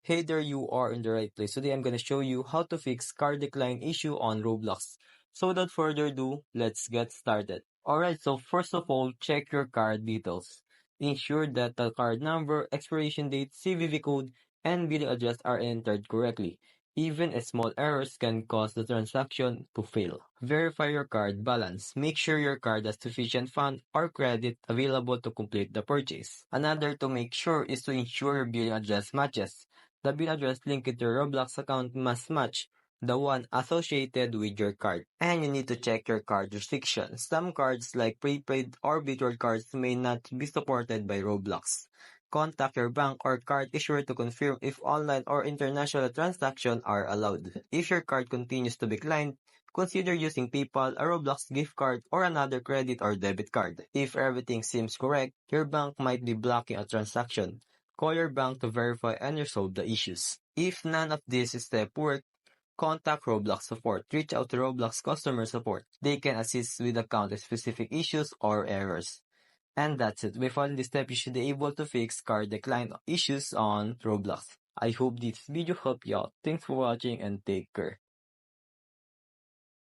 Hey there, you are in the right place. Today I'm gonna show you how to fix card decline issue on Roblox. So without further ado, let's get started. Alright, so first of all, check your card details. Ensure that the card number, expiration date, CVV code, and billing address are entered correctly. Even small errors can cause the transaction to fail. Verify your card balance. Make sure your card has sufficient fund or credit available to complete the purchase. Another to make sure is to ensure your billing address matches. The bill address linked to your Roblox account must match the one associated with your card. And you need to check your card restrictions. Some cards like prepaid or virtual cards may not be supported by Roblox. Contact your bank or card issuer to confirm if online or international transactions are allowed. If your card continues to decline, consider using PayPal, a Roblox gift card, or another credit or debit card. If everything seems correct, your bank might be blocking a transaction. Call your bank to verify and resolve the issues. If none of these steps work, contact Roblox support. Reach out to Roblox customer support. They can assist with account-specific issues or errors. And that's it. By following this step, you should be able to fix card decline issues on Roblox. I hope this video helped you out. Thanks for watching and take care.